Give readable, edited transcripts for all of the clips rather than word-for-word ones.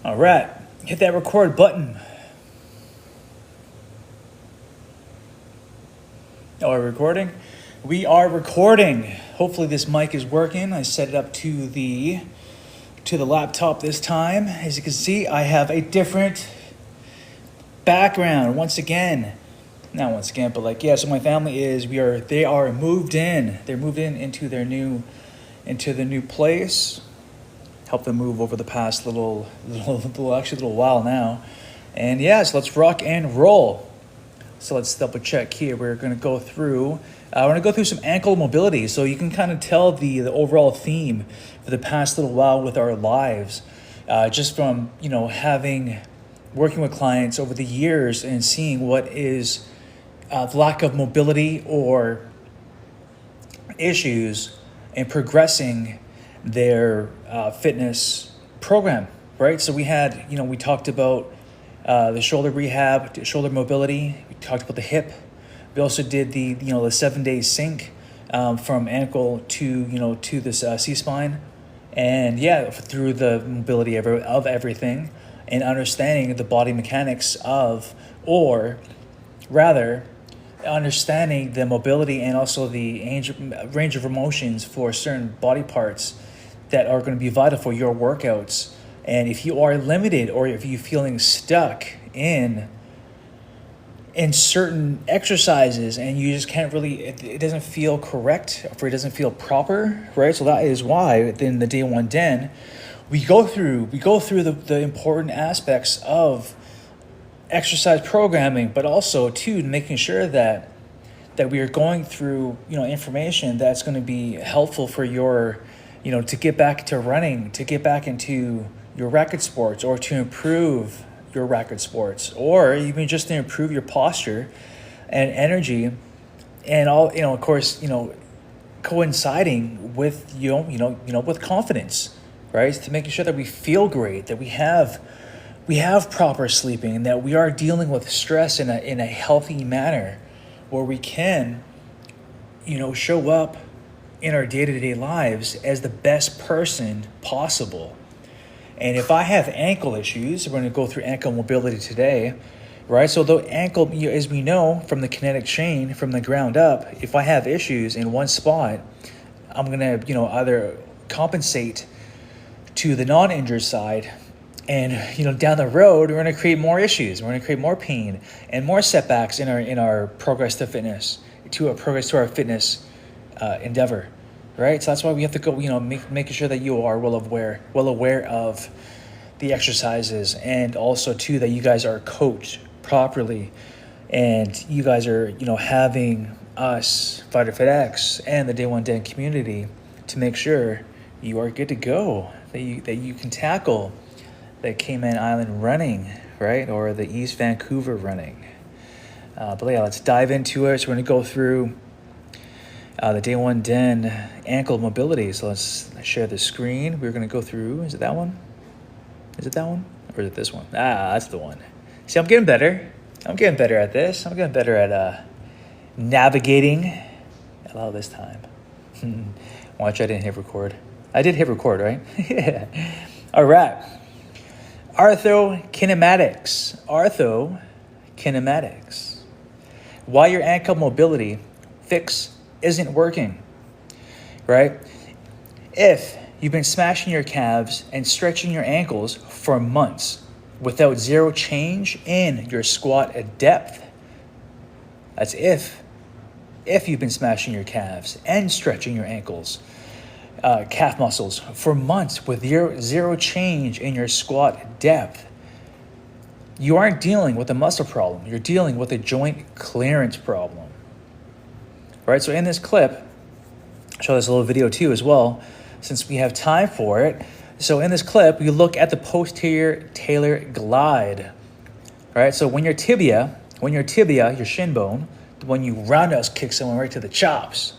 All right, hit that record button. Oh, are we recording? We are recording. Hopefully this mic is working. I set it up to the laptop this time. As you can see, I have a different background once again. Not once again, but like, yeah, so my family they are moved in. They're moved into the new place. Helped them move over the past little while now. And yeah, so let's rock and roll. So let's double check here. We're going to go through some ankle mobility, so you can kind of tell the overall theme for the past little while with our lives, just from working with clients over the years and seeing what is the lack of mobility or issues and progressing their fitness program, right? So we talked about the shoulder rehab, shoulder mobility. We talked about the hip. We also did the 7-day sync from ankle to this C-spine, and through the mobility of everything and understanding the body mechanics understanding the mobility and also the range of emotions for certain body parts that are going to be vital for your workouts. And if you are limited or if you're feeling stuck in certain exercises and you just can't really, it doesn't feel correct or it doesn't feel proper, right? So that is why within the Day One Den, we go through the important aspects of exercise programming, but also too making sure that we are going through information that's going to be helpful for your to get back to running, to get back into your racket sports, or to improve your racket sports, or even just to improve your posture and energy, and all of course coinciding with with confidence, right? To making sure that we feel great, that we have proper sleeping, and that we are dealing with stress in a healthy manner, where we can show up in our day-to-day lives as the best person possible. And if I have ankle issues, we're going to go through ankle mobility today, right? So the ankle, as we know from the kinetic chain, from the ground up, if I have issues in one spot, I'm going to either compensate to the non-injured side, and down the road we're going to create more issues. We're going to create more pain and more setbacks in our progress to fitness, to our fitness endeavor, right? So that's why we have to go, making sure that you are well aware of the exercises, and also too that you guys are coached properly, and you guys are having us, Fighter Fit X, and the Day One Den community to make sure you are good to go, that you can tackle the Cayman Island running, right, or the East Vancouver running. But yeah, let's dive into it. So we're going to go through the Day One Den ankle mobility. So let's share the screen. We're going to go through, is it that one? Is it that one? Or is it this one? That's the one. See, I'm getting better. I'm getting better at this. I'm getting better at navigating. Allow this time. Watch, I didn't hit record. I did hit record, right? Yeah. All right. Arthrokinematics. Why your ankle mobility fix isn't working, right? If you've been smashing your calves and stretching your ankles for months without zero change in your squat depth, that's if you've been smashing your calves and stretching your ankles, calf muscles for months with zero change in your squat depth, you aren't dealing with a muscle problem. You're dealing with a joint clearance problem, right? So in this clip, I'll show this little video too as well, since we have time for it. So in this clip, we look at the posterior talar glide, right? So when your tibia, your shin bone, when you roundhouse kick someone right to the chops,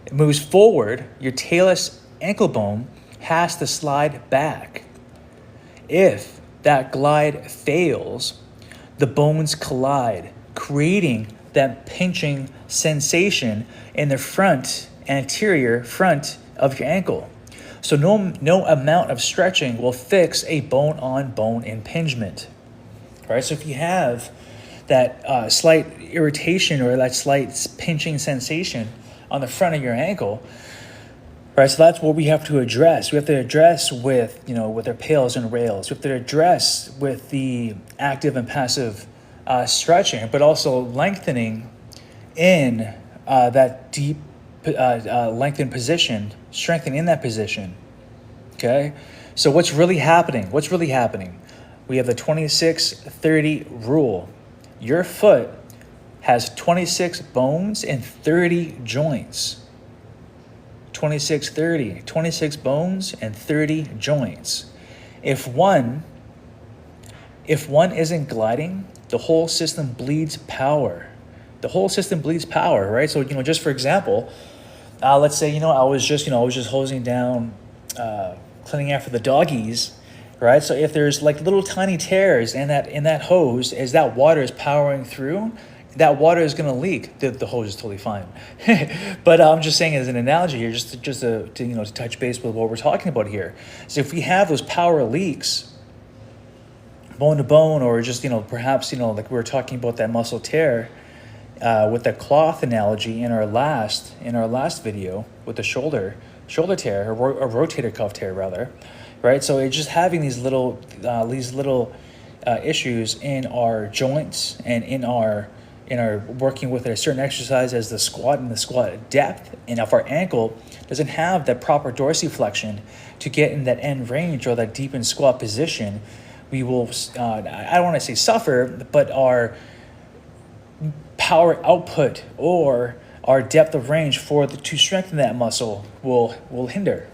it moves forward, your talus ankle bone has to slide back. If that glide fails, the bones collide, creating that pinching sensation in the anterior front of your ankle. So no amount of stretching will fix a bone-on-bone impingement, right? So if you have that slight irritation or that slight pinching sensation on the front of your ankle, right? So that's what we have to address. We have to address with, with our pails and rails. We have to address with the active and passive stretching, but also lengthening in that deep lengthened position, strengthening in that position. Okay? So what's really happening? We have the 26-30 rule. Your foot has 26 bones and 30 joints. 26-30, 26 bones and 30 joints. If one isn't gliding, the whole system bleeds power. Right? So, just for example, let's say, I was just hosing down, cleaning after the doggies, right? So if there's like little tiny tears in that hose, as that water is powering through, that water is going to leak. The hose is totally fine. But I'm just saying as an analogy here, just to touch base with what we're talking about here. So if we have those power leaks, bone to bone, or just, perhaps, like we were talking about that muscle tear, with the cloth analogy in our last video with the shoulder tear, or rotator cuff tear rather, right? So it's just having these little issues in our joints and in our working with a certain exercise as the squat and the squat depth, and if our ankle doesn't have that proper dorsiflexion to get in that end range or that deep in squat position, we will, I don't want to say suffer, but our power output or our depth of range to strengthen that muscle will hinder,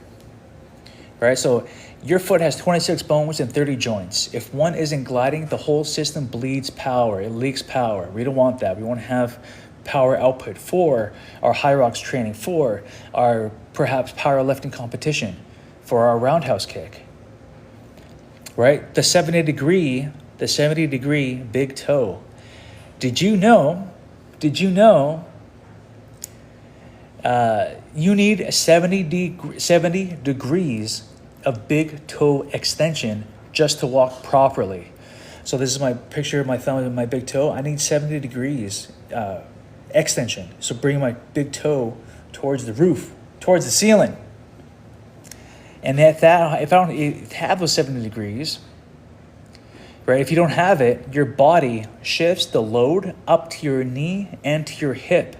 right? So your foot has 26 bones and 30 joints. If one isn't gliding, the whole system bleeds power. It leaks power. We don't want that. We want to have power output for our high rocks training, for our perhaps powerlifting competition, for our roundhouse kick, right? The 70 degree big toe. Did you know you need 70 degrees of big toe extension just to walk properly? So this is my picture of my thumb and my big toe. I need 70 degrees extension. So bring my big toe towards the roof, towards the ceiling. And if I don't have those 70 degrees, right? If you don't have it, your body shifts the load up to your knee and to your hip,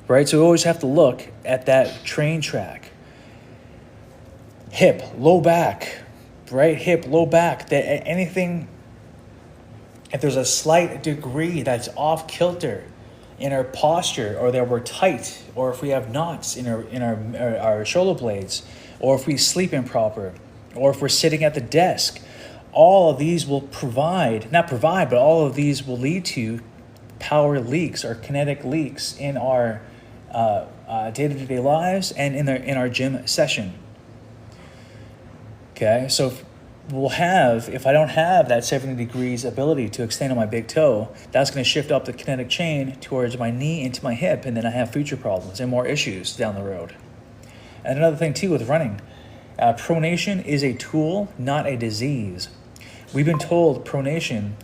right? So we always have to look at that train track. Hip, low back, right? Hip, low back. Anything, if there's a slight degree that's off kilter in our posture, or that we're tight, or if we have knots in our shoulder blades, or if we sleep improper, or if we're sitting at the desk, all of these will all of these will lead to power leaks or kinetic leaks in our day-to-day lives and in our gym session. Okay, so if I don't have that 70 degrees ability to extend on my big toe, that's going to shift up the kinetic chain towards my knee into my hip, and then I have future problems and more issues down the road. And another thing too with running, pronation is a tool, not a disease. We've been told pronation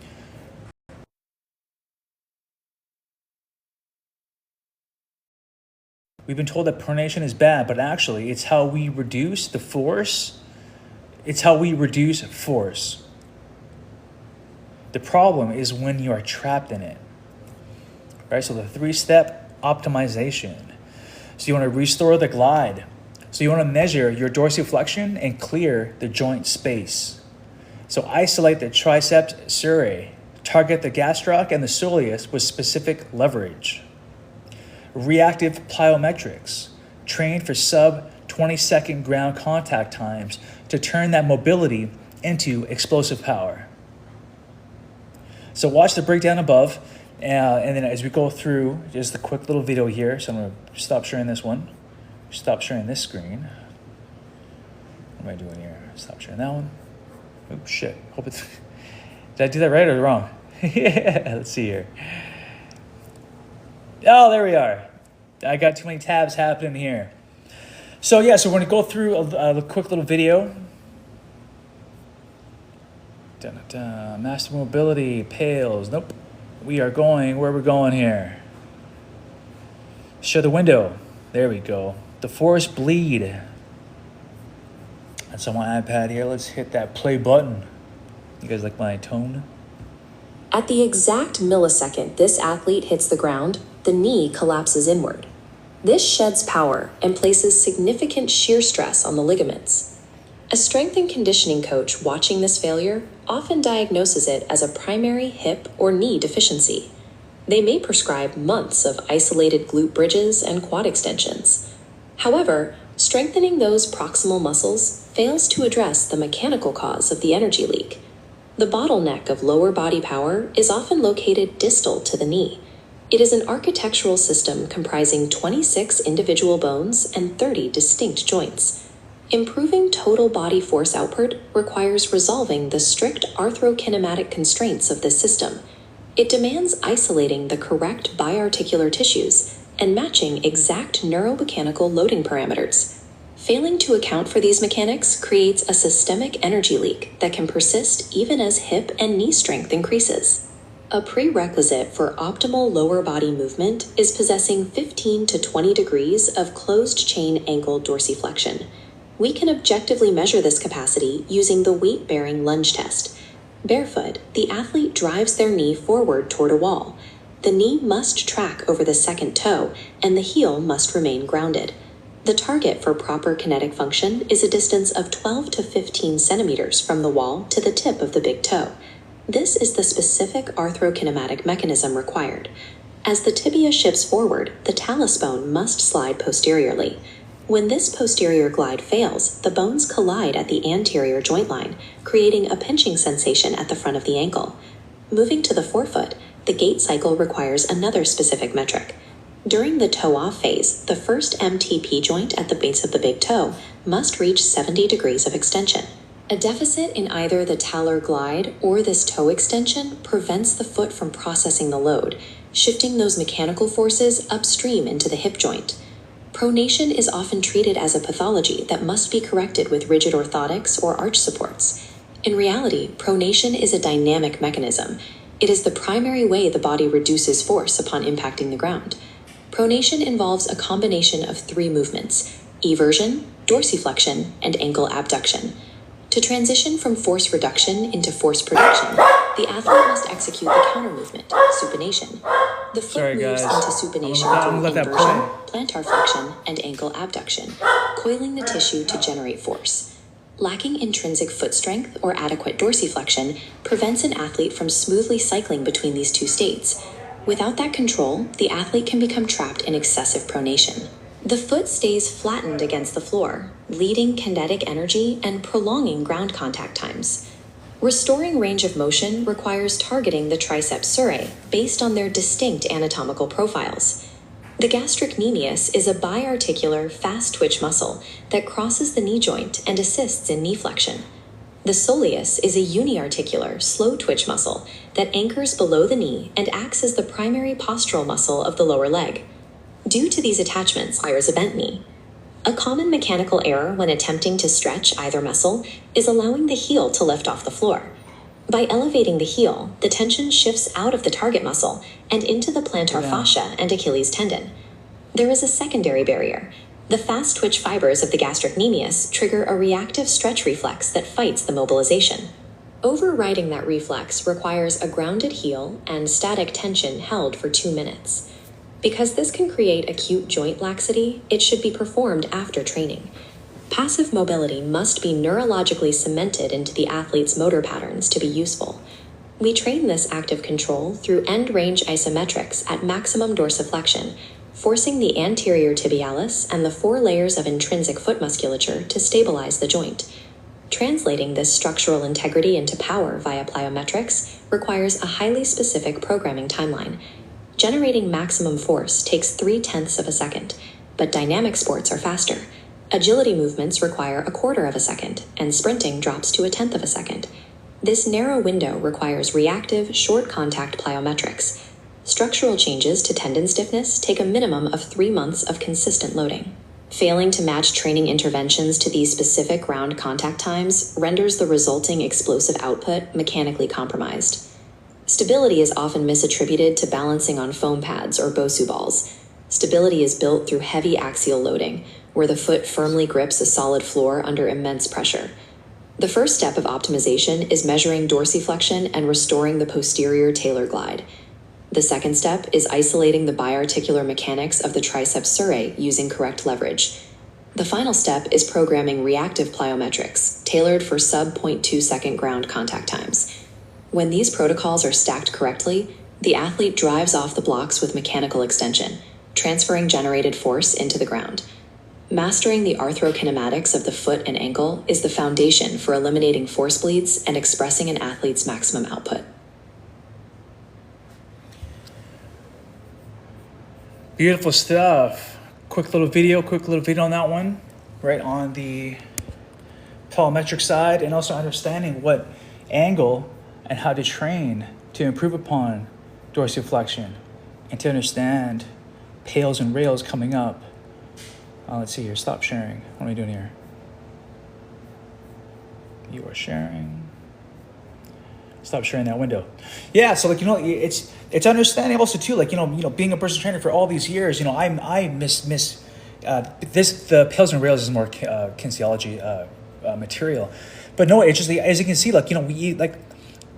is bad, but actually it's how we reduce the force. It's how we reduce force. The problem is when you are trapped in it, right? So the 3-step optimization. So you want to restore the glide. So you want to measure your dorsiflexion and clear the joint space. So isolate the triceps surae. Target the gastroc and the soleus with specific leverage. Reactive plyometrics. Train for sub 20-second ground contact times to turn that mobility into explosive power. So watch the breakdown above, and then as we go through just a quick little video here. So I'm going to stop sharing this one. Stop sharing this screen. What am I doing here? Stop sharing that one. Oh, shit. Hope it's... Did I do that right or wrong? Yeah, let's see here. Oh, there we are. I got too many tabs happening here. So yeah, so we're gonna go through a quick little video. Master mobility, Pales. Nope. We are going where we're going here. Show the window. There we go. The Forest Bleed. That's on my iPad here. Let's hit that play button. You guys like my tone? At the exact millisecond this athlete hits the ground, the knee collapses inward. This sheds power and places significant shear stress on the ligaments. A strength and conditioning coach watching this failure often diagnoses it as a primary hip or knee deficiency. They may prescribe months of isolated glute bridges and quad extensions. However, strengthening those proximal muscles fails to address the mechanical cause of the energy leak. The bottleneck of lower body power is often located distal to the knee. It is an architectural system comprising 26 individual bones and 30 distinct joints. Improving total body force output requires resolving the strict arthrokinematic constraints of this system. It demands isolating the correct biarticular tissues and matching exact neuromechanical loading parameters. Failing to account for these mechanics creates a systemic energy leak that can persist even as hip and knee strength increases. A prerequisite for optimal lower body movement is possessing 15 to 20 degrees of closed-chain ankle dorsiflexion. We can objectively measure this capacity using the weight-bearing lunge test. Barefoot, the athlete drives their knee forward toward a wall. The knee must track over the second toe, and the heel must remain grounded. The target for proper kinetic function is a distance of 12 to 15 centimeters from the wall to the tip of the big toe. This is the specific arthrokinematic mechanism required. As the tibia shifts forward, the talus bone must slide posteriorly. When this posterior glide fails, the bones collide at the anterior joint line, creating a pinching sensation at the front of the ankle. Moving to the forefoot, the gait cycle requires another specific metric. During the toe-off phase, the first MTP joint at the base of the big toe must reach 70 degrees of extension. A deficit in either the talar glide or this toe extension prevents the foot from processing the load, shifting those mechanical forces upstream into the hip joint. Pronation is often treated as a pathology that must be corrected with rigid orthotics or arch supports. In reality, pronation is a dynamic mechanism. It is the primary way the body reduces force upon impacting the ground. Pronation involves a combination of three movements: eversion, dorsiflexion, and ankle abduction. To transition from force reduction into force production, the athlete must execute the counter movement, supination. The foot moves into supination through inversion, plantar flexion, and ankle abduction, coiling the tissue to generate force. Lacking intrinsic foot strength or adequate dorsiflexion prevents an athlete from smoothly cycling between these two states. Without that control, the athlete can become trapped in excessive pronation. The foot stays flattened against the floor, leading kinetic energy and prolonging ground contact times. Restoring range of motion requires targeting the triceps surae based on their distinct anatomical profiles. The gastrocnemius is a biarticular, fast-twitch muscle that crosses the knee joint and assists in knee flexion. The soleus is a uniarticular, slow-twitch muscle that anchors below the knee and acts as the primary postural muscle of the lower leg. Due to these attachments, requires a bent knee. A common mechanical error when attempting to stretch either muscle is allowing the heel to lift off the floor. By elevating the heel, the tension shifts out of the target muscle and into the plantar fascia and Achilles tendon. There is a secondary barrier. The fast twitch fibers of the gastrocnemius trigger a reactive stretch reflex that fights the mobilization. Overriding that reflex requires a grounded heel and static tension held for 2 minutes. Because this can create acute joint laxity, it should be performed after training. Passive mobility must be neurologically cemented into the athlete's motor patterns to be useful. We train this active control through end-range isometrics at maximum dorsiflexion, forcing the anterior tibialis and the 4 layers of intrinsic foot musculature to stabilize the joint. Translating this structural integrity into power via plyometrics requires a highly specific programming timeline. Generating maximum force takes 0.3 of a second, but dynamic sports are faster. Agility movements require 1/4 of a second, and sprinting drops to 1/10 of a second. This narrow window requires reactive, short-contact plyometrics. Structural changes to tendon stiffness take a minimum of 3 months of consistent loading. Failing to match training interventions to these specific ground contact times renders the resulting explosive output mechanically compromised. Stability is often misattributed to balancing on foam pads or Bosu balls. Stability is built through heavy axial loading, where the foot firmly grips a solid floor under immense pressure. The first step of optimization is measuring dorsiflexion and restoring the posterior talar glide. The second step is isolating the biarticular mechanics of the triceps surae using correct leverage. The final step is programming reactive plyometrics, tailored for sub-0.2 second ground contact times. When these protocols are stacked correctly, the athlete drives off the blocks with mechanical extension, transferring generated force into the ground. Mastering the arthrokinematics of the foot and ankle is the foundation for eliminating force bleeds and expressing an athlete's maximum output. Beautiful stuff. Quick little video on that one, right on the plyometric side, and also understanding what angle and how to train to improve upon dorsiflexion and to understand pails and rails coming up. Let's see here. Stop sharing. What am I doing here? You are sharing. Stop sharing that window. Yeah, so it's understanding also too, being a personal trainer for all these years, I miss the pails and rails is more kinesiology material, but no, it's just as you can see,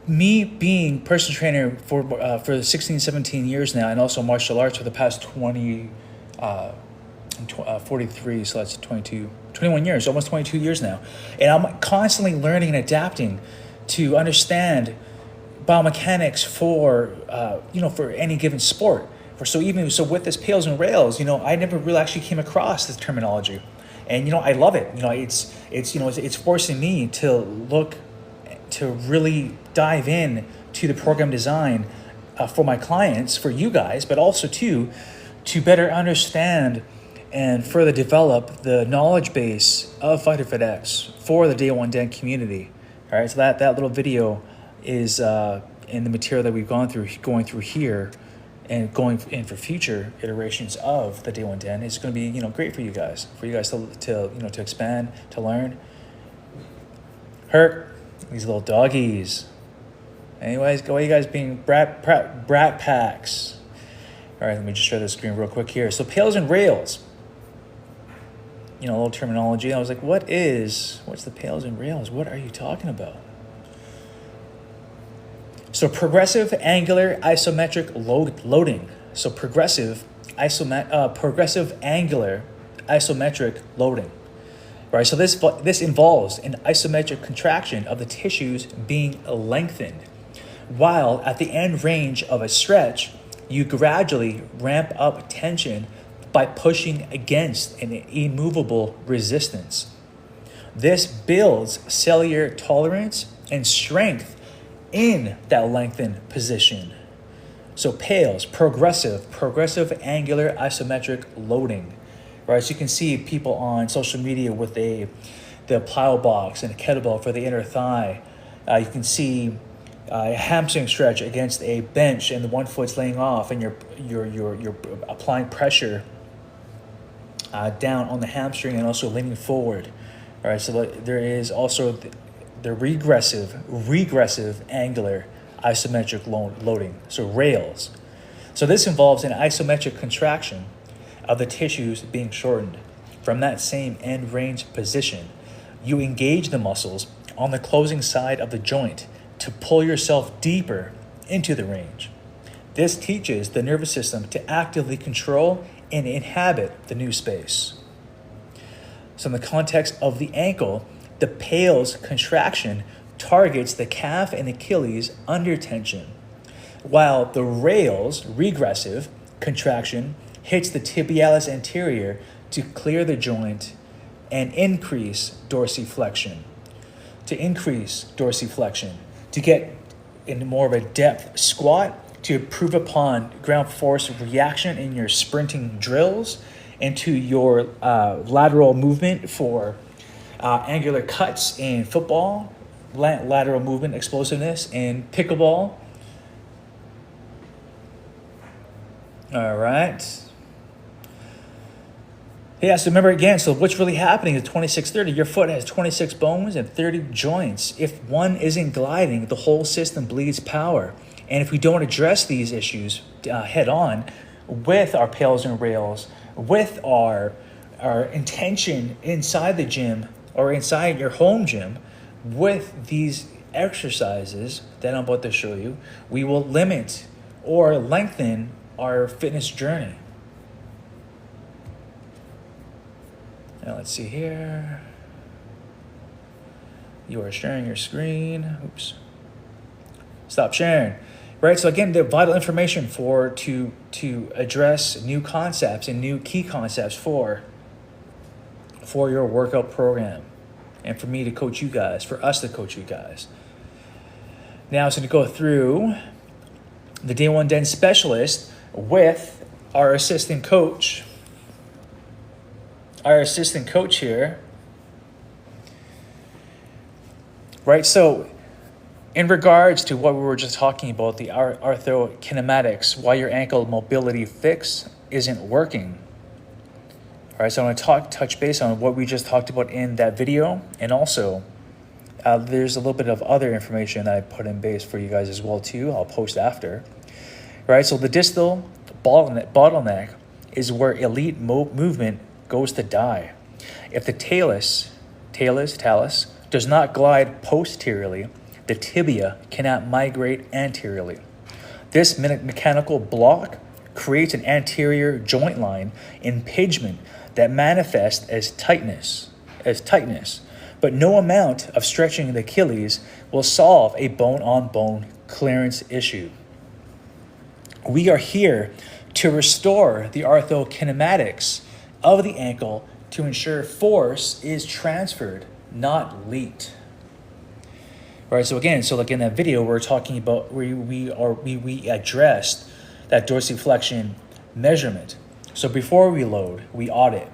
me being personal trainer for 16, 17 years now, and also martial arts for the past 43, so that's 21 years, almost 22 years now, and I'm constantly learning and adapting to understand biomechanics for any given sport. So with this pails and rails, I never really actually came across this terminology, and I love it. It's forcing me to really dive in to the program design for my clients, for you guys, but also to better understand and further develop the knowledge base of Fighter Fit X for the Day One Den community. All right, so that little video is in the material that we've going through here, and going in for future iterations of the Day One Den. It's going to be great for you guys to expand, to learn. Hurt these little doggies. Anyways, go you guys being brat packs. All right, let me just share the screen real quick here. So pails and rails. A little terminology. I was like, what's the pails and rails? What are you talking about? So progressive angular isometric loading. So progressive angular isometric loading. Right? So this involves an isometric contraction of the tissues being lengthened, while at the end range of a stretch, you gradually ramp up tension by pushing against an immovable resistance. This builds cellular tolerance and strength in that lengthened position. So PAILS, progressive angular isometric loading. Right, so you can see people on social media with the plyo box and a kettlebell for the inner thigh. You can see a hamstring stretch against a bench, and the one foot's laying off, and you're applying pressure down on the hamstring and also leaning forward. All right, so there is also the regressive angular isometric loading, so rails. So this involves an isometric contraction of the tissues being shortened. From that same end range position, you engage the muscles on the closing side of the joint to pull yourself deeper into the range. This teaches the nervous system to actively control and inhabit the new space. So in the context of the ankle, the PAILS contraction targets the calf and Achilles under tension, while the rails regressive contraction hits the tibialis anterior to clear the joint and increase dorsiflexion. To get in more of a depth squat, to improve upon ground force reaction in your sprinting drills, and to your lateral movement for angular cuts in football, lateral movement explosiveness in pickleball. All right. Yeah, so remember again, so what's really happening is 2630, your foot has 26 bones and 30 joints. If one isn't gliding, the whole system bleeds power. And if we don't address these issues head on with our pails and rails, with our intention inside the gym or inside your home gym, with these exercises that I'm about to show you, we will limit or lengthen our fitness journey. Now let's see here. You are sharing your screen. Oops. Stop sharing. Right, so again, the vital information to address new concepts and new key concepts for your workout program, and for me to coach you guys, for us to coach you guys. Now it's going to go through the Day One Den specialist with our assistant coach. Our assistant coach here. Right, so in regards to what we were just talking about, the arthrokinematics, why your ankle mobility fix isn't working. All right, so I want to touch base on what we just talked about in that video, and also there's a little bit of other information that I put in base for you guys as well too. I'll post after. All right, so the distal bottleneck is where elite movement goes to die. If the talus does not glide posteriorly, the tibia cannot migrate anteriorly. This mechanical block creates an anterior joint line impingement that manifests as tightness. But no amount of stretching the Achilles will solve a bone-on-bone clearance issue. We are here to restore the arthrokinematics of the ankle to ensure force is transferred, not leaked. Right, so again, like in that video, we're talking about where we addressed that dorsiflexion measurement. So before we load, we audit.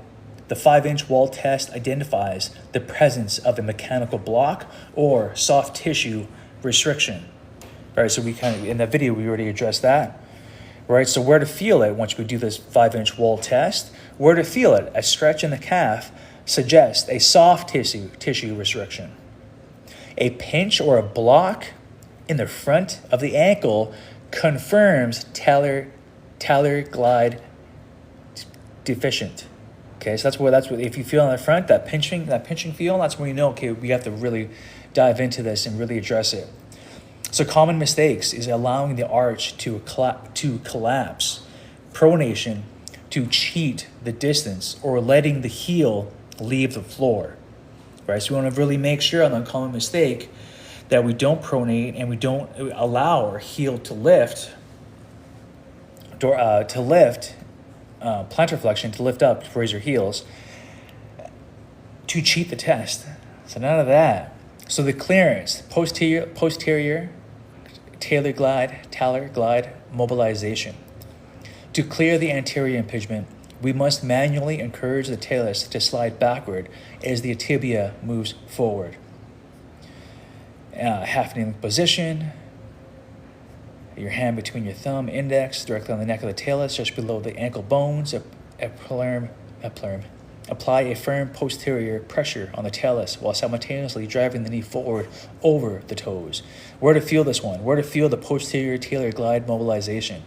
The 5-inch wall test identifies the presence of a mechanical block or soft tissue restriction. Right, so we in that video, we already addressed that. Right, so where to feel it once we do this 5-inch wall test, where to feel it, a stretch in the calf suggests a soft tissue restriction. A pinch or a block in the front of the ankle confirms talar glide deficient. Okay, so that's what if you feel in the front, that pinching feel, that's when you know, okay, we have to really dive into this and really address it. So common mistakes is allowing the arch to collapse, pronation to cheat the distance, or letting the heel leave the floor. Right, so we want to really make sure on the common mistake that we don't pronate and we don't allow our heel to lift, plantar flexion to lift up, to raise your heels, to cheat the test. So none of that. So the clearance, posterior talar glide mobilization. To clear the anterior impingement, we must manually encourage the talus to slide backward as the tibia moves forward. Half kneeling position. Your hand between your thumb, index, directly on the neck of the talus, just below the ankle bones. Apply a firm posterior pressure on the talus while simultaneously driving the knee forward over the toes. Where to feel this one? Where to feel the posterior talar glide mobilization?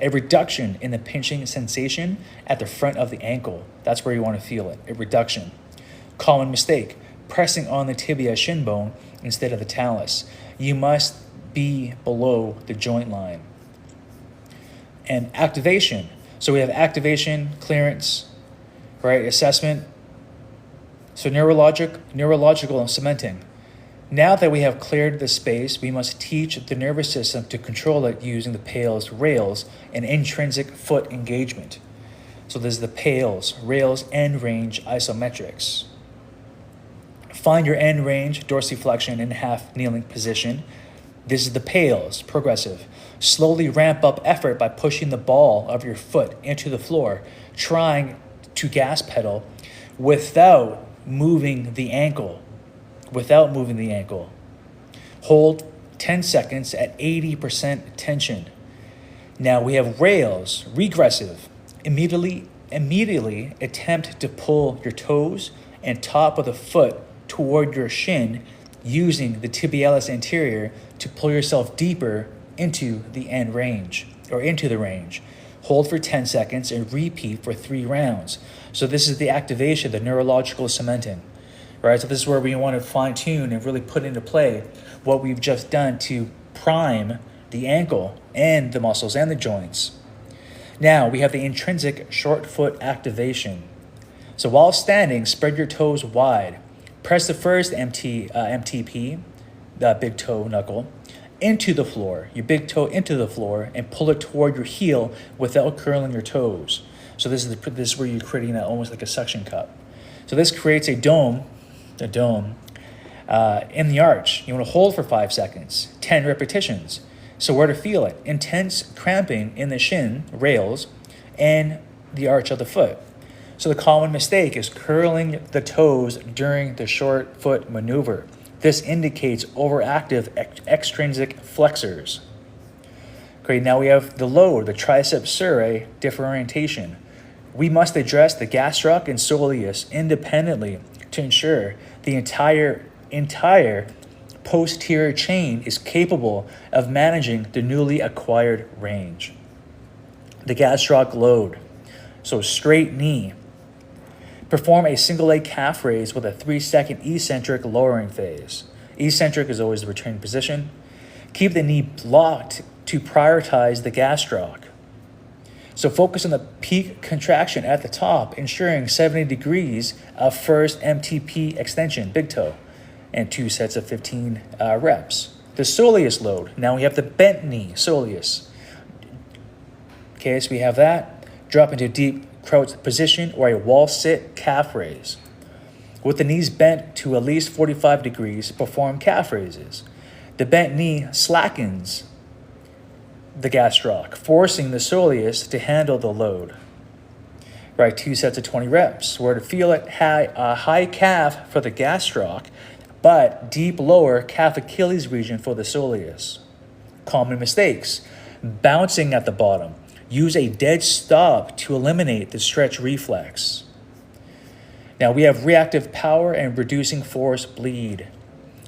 A reduction in the pinching sensation at the front of the ankle. That's where you want to feel it, a reduction. Common mistake, pressing on the tibia shin bone instead of the talus. You must be below the joint line. And activation. So we have activation, clearance, right, assessment. So neurological and cementing. Now that we have cleared the space, we must teach the nervous system to control it using the PALS, rails, and intrinsic foot engagement. So there's the PALS, rails, end range isometrics. Find your end range dorsiflexion in half kneeling position. This is the PALS, progressive. Slowly ramp up effort by pushing the ball of your foot into the floor, trying to gas pedal without moving the ankle. Hold 10 seconds at 80% tension. Now we have rails, regressive. Immediately immediately attempt to pull your toes and top of the foot toward your shin using the tibialis anterior to pull yourself deeper into the end range or into the range. Hold for 10 seconds and repeat for 3 rounds. So this is the activation, the neurological cementing, right? So this is where we want to fine tune and really put into play what we've just done to prime the ankle and the muscles and the joints. Now we have the intrinsic short foot activation. So while standing, spread your toes wide. Press the first MTP, the big toe knuckle, into the floor, your big toe into the floor, and pull it toward your heel without curling your toes. So this is where you're creating that almost like a suction cup. So this creates a dome in the arch. You want to hold for 5 seconds, 10 repetitions. So where to feel it? Intense cramping in the shin rails and the arch of the foot. So the common mistake is curling the toes during the short foot maneuver. This indicates overactive extrinsic flexors. Okay, now we have the load, the triceps surae differentiation. We must address the gastroc and soleus independently to ensure the entire posterior chain is capable of managing the newly acquired range. The gastroc load. So straight knee. Perform a single leg calf raise with a 3-second eccentric lowering phase. Eccentric is always the return position. Keep the knee locked to prioritize the gastroc. So focus on the peak contraction at the top, ensuring 70 degrees of first MTP extension, big toe, and 2 sets of 15 reps. The soleus load. Now we have the bent knee, soleus. Okay, so we have that. Drop into deep crouch position or a wall sit calf raise. With the knees bent to at least 45 degrees, perform calf raises. The bent knee slackens the gastroc, forcing the soleus to handle the load. Right, 2 sets of 20 reps. Where to feel it, high calf for the gastroc, but deep lower calf Achilles region for the soleus. Common mistakes. Bouncing at the bottom. Use a dead stop to eliminate the stretch reflex. Now we have reactive power and reducing force bleed.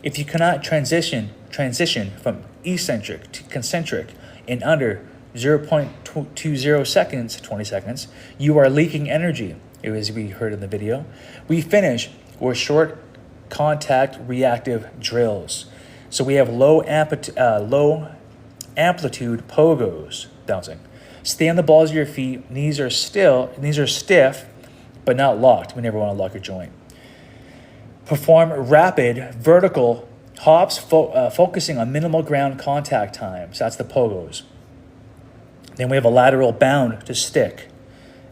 If you cannot transition from eccentric to concentric in under 0.20 seconds, 20 seconds, you are leaking energy, as we heard in the video. We finish with short contact reactive drills. So we have low amplitude pogos, bouncing. Stay on the balls of your feet. Knees are stiff, but not locked. We never want to lock your joint. Perform rapid vertical hops, focusing on minimal ground contact time. So that's the pogos. Then we have a lateral bound to stick.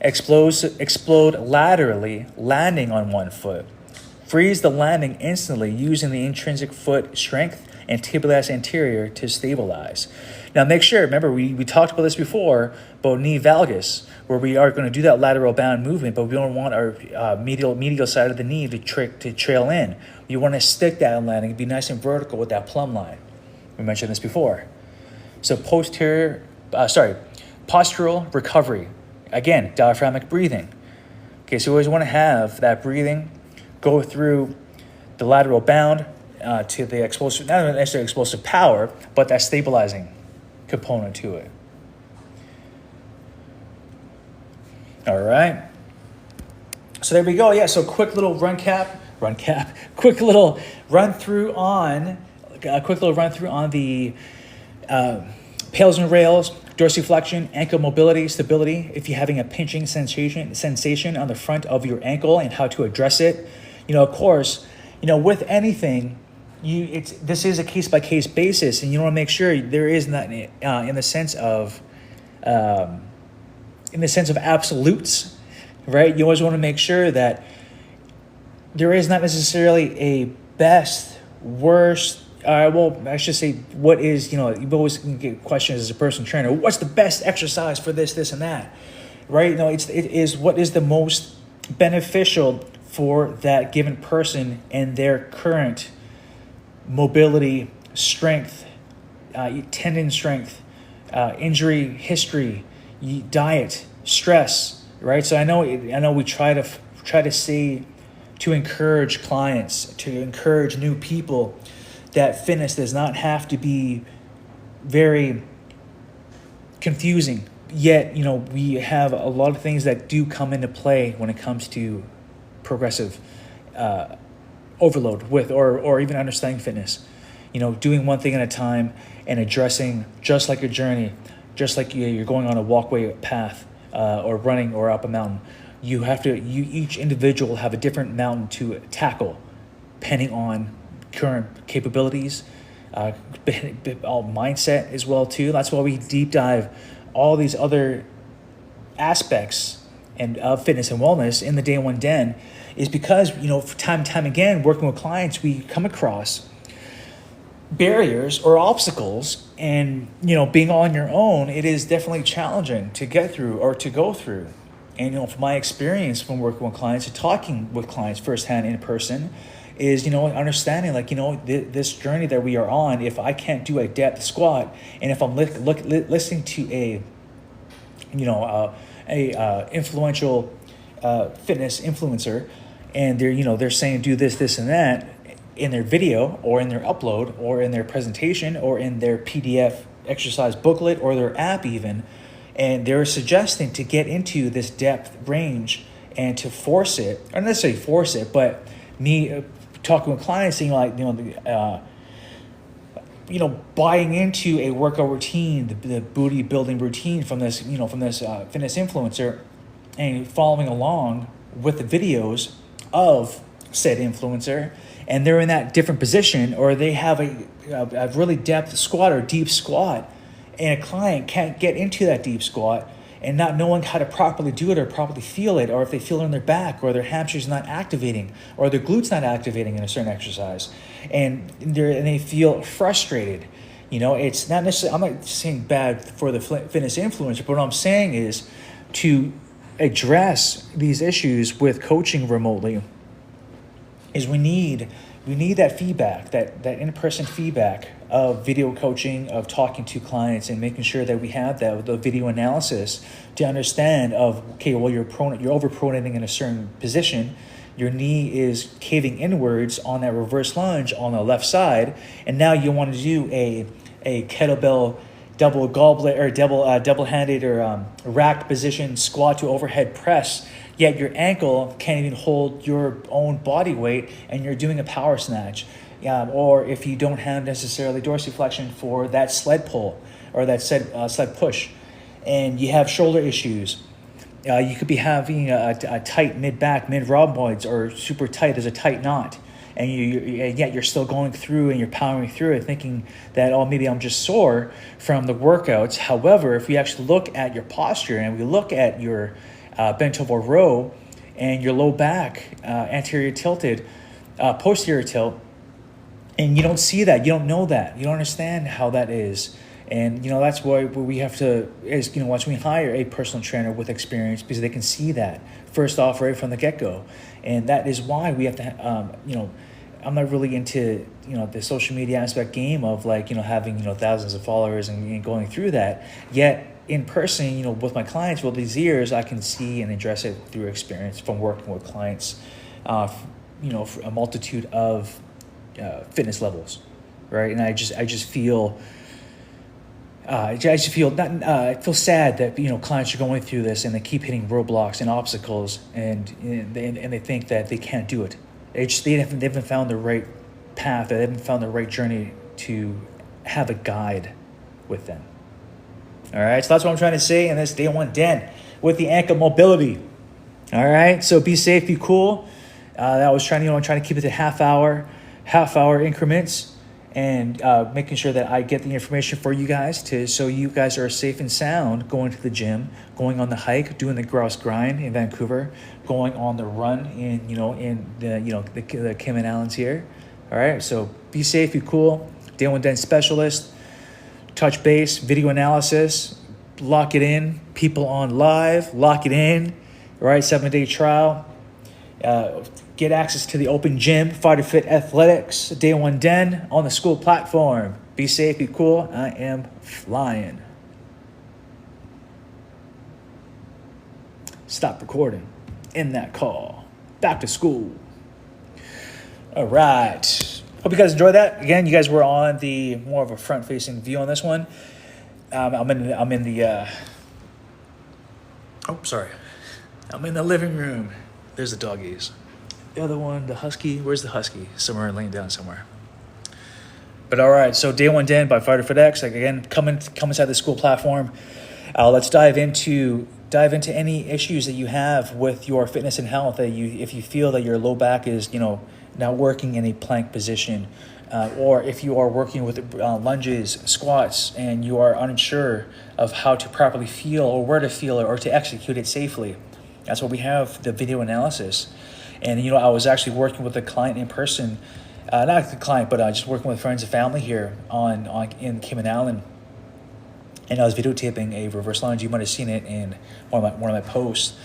Explode laterally, landing on one foot. Freeze the landing instantly using the intrinsic foot strength and tibialis anterior to stabilize. Now make sure, remember we talked about this before, about knee valgus, where we are going to do that lateral bound movement, but we don't want our medial side of the knee to trail in. You want to stick that landing and be nice and vertical with that plumb line. We mentioned this before. So postural recovery. Again, diaphragmatic breathing. Okay, so we always want to have that breathing go through the lateral bound to the explosive, not necessarily explosive power, but that stabilizing component to it. All right. So there we go. Yeah, so quick little quick little run through on the pales and rails, dorsiflexion, ankle mobility, stability. If you're having a pinching sensation on the front of your ankle and how to address it. Of course, with anything, this is a case-by-case basis, and you want to make sure there is not in the sense of absolutes, right? You always want to make sure that there is not necessarily a best, worst. I should say, what is, you always get questions as a personal trainer. What's the best exercise for this, and that, right? It is what is the most beneficial for that given person and their current mobility, strength, tendon strength, injury history, diet, stress, right? So I know we try to say, to encourage clients, to encourage new people, that fitness does not have to be very confusing. Yet, we have a lot of things that do come into play when it comes to progressive overload with, or even understanding fitness. Doing one thing at a time and addressing, just like a journey, just like you're going on a walkway path, or running or up a mountain. Each individual have a different mountain to tackle, depending on current capabilities, all mindset as well too. That's why we deep dive all these other aspects and of fitness and wellness in the Day One Den, is because for time and time again, working with clients, we come across barriers or obstacles, and being on your own, it is definitely challenging to get through or to go through. And from my experience from working with clients and talking with clients firsthand in person, is understanding this journey that we are on. If I can't do a depth squat, and if I'm listening to a influential fitness influencer, and they're saying do this and that in their video or in their upload or in their presentation or in their PDF exercise booklet or their app even, and they're suggesting to get into this depth range and to force it, or not necessarily force it, but me talking with clients saying buying into a workout routine, the booty building routine from this fitness influencer, and following along with the videos of said influencer, and they're in that different position, or they have a really depth squat or deep squat, and a client can't get into that deep squat, and not knowing how to properly do it or properly feel it, or if they feel it in their back, or their hamstrings not activating, or their glutes not activating in a certain exercise, and they feel frustrated. It's not necessarily, I'm not saying bad for the fitness influencer, but what I'm saying is to address these issues with coaching remotely is we need that feedback, that in-person feedback of video coaching, of talking to clients and making sure that we have the video analysis to understand of, okay, well, you're overpronating in a certain position, your knee is caving inwards on that reverse lunge on the left side, and now you want to do a kettlebell double goblet or double-handed or racked position squat to overhead press, yet your ankle can't even hold your own body weight, and you're doing a power snatch. Or if you don't have necessarily dorsiflexion for that sled pull or that sled push, and you have shoulder issues, you could be having a tight mid-back, mid-rhomboids, or super tight as a tight knot, and yet you're still going through and you're powering through it thinking that, oh, maybe I'm just sore from the workouts. However, if we actually look at your posture and we look at your bent over row and your low back, anterior tilted, posterior tilt, and you don't see that, you don't know that, you don't understand how that is. And that's why we have to, once we hire a personal trainer with experience, because they can see that first off right from the get-go. And that is why we have to I'm not really into the social media aspect game of having thousands of followers and going through that. Yet in person, with my clients, with these years, I can see and address it through experience from working with clients, for a multitude of fitness levels, right? And I just feel I feel sad that clients are going through this and they keep hitting roadblocks and obstacles, and they think that they can't do it. They haven't found the right path, or they haven't found the right journey to have a guide with them. All right, so that's what I'm trying to say in this Day One Den with the ankle mobility. All right, so be safe, be cool. I was trying to keep it to half hour increments, and making sure that I get the information for you guys so you guys are safe and sound going to the gym, going on the hike, doing the grouse grind in Vancouver, going on the run in the Kim and Allen's here. All right, so be safe, be cool. Day One Den specialist, touch base, video analysis, lock it in. People on live, lock it in. All right, 7-day trial. Get access to the open gym, Fighter Fit Athletics, Day One Den on the school platform. Be safe, be cool. I am flying. Stop recording. End that call. Back to school. All right. Hope you guys enjoyed that. Again, you guys were on the more of a front-facing view on this one. I'm in the living room. There's the doggies. The other one, the husky. Where's the husky? Somewhere laying down somewhere. But all right, so Day One Den by Fighter FedEx. Like again, come inside the school platform. Let's dive into any issues that you have with your fitness and health. If you feel that your low back is not working in a plank position, or if you are working with lunges, squats, and you are unsure of how to properly feel or where to feel it or to execute it safely. That's what we have, the video analysis. And I was actually working with a client in person, not the client, but just working with friends and family here in Cayman Island. And I was videotaping a reverse lunge. You might have seen it in one of my posts.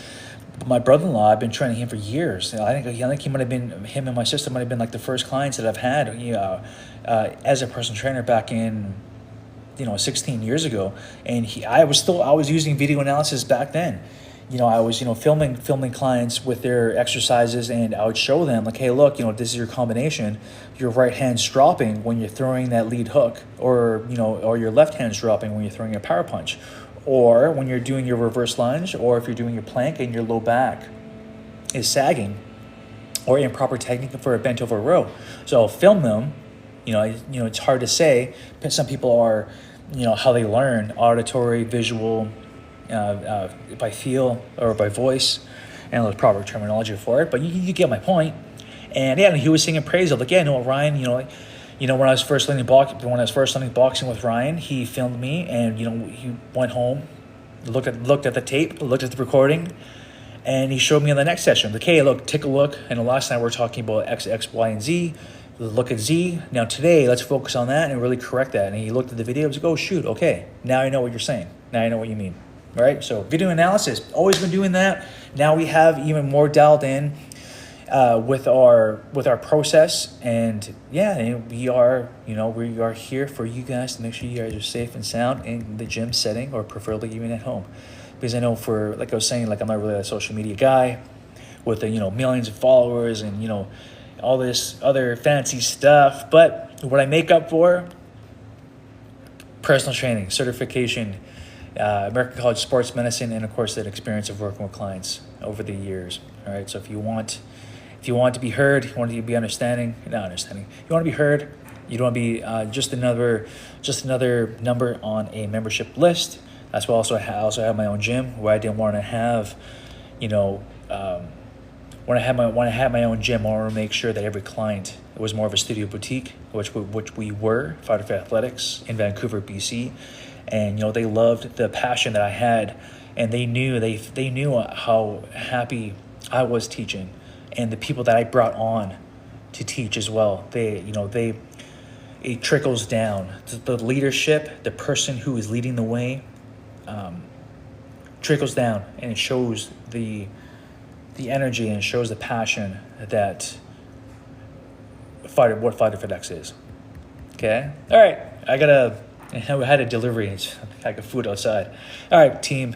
My brother-in-law, I've been training him for years. I think he might have been, him and my sister might have been like the first clients that I've had as a personal trainer back in 16 years ago. And I was using video analysis back then. I was filming clients with their exercises, and I would show them like, hey, look, this is your combination. Your right hand's dropping when you're throwing that lead hook, or your left hand's dropping when you're throwing a power punch, or when you're doing your reverse lunge, or if you're doing your plank and your low back is sagging, or improper technique for a bent over row. So I'll film them. It's hard to say. Some people are, how they learn, auditory, visual, by feel or by voice, and there's proper terminology for it, but you get my point. And he was singing praise of Ryan, when I was first learning boxing with Ryan, he filmed me, and he went home, looked at the tape, looked at the recording, and he showed me in the next session, like, hey, look, take a look. And the last night we were talking about X, Y, and Z. Look at Z. Now today, let's focus on that and really correct that. And he looked at the video and was like, oh shoot, okay, now I know what you're saying. Now I know what you mean. Right, so video analysis, always been doing that. Now we have even more dialed in with our process, and we are here for you guys to make sure you guys are safe and sound in the gym setting, or preferably even at home. Because I know, for like I was saying, like I'm not really a social media guy with millions of followers and all this other fancy stuff. But what I make up for: personal training, certification. American College of Sports Medicine, and of course that experience of working with clients over the years. All right, so if you want to be heard, you want to be you want to be heard, you don't want to be just another number on a membership list. That's why I also have my own gym, where I didn't want to have, when I had my own gym, I wanted to make sure that every client was more of a studio boutique, which we were, Fighter Fit Athletics in Vancouver, BC. And they loved the passion that I had, and they knew how happy I was teaching, and the people that I brought on to teach as well. It trickles down. The leadership, the person who is leading the way, trickles down, and it shows the energy, and it shows the passion that what Fighter FedEx is. Okay, all right. I had a delivery. I got food outside. All right, team.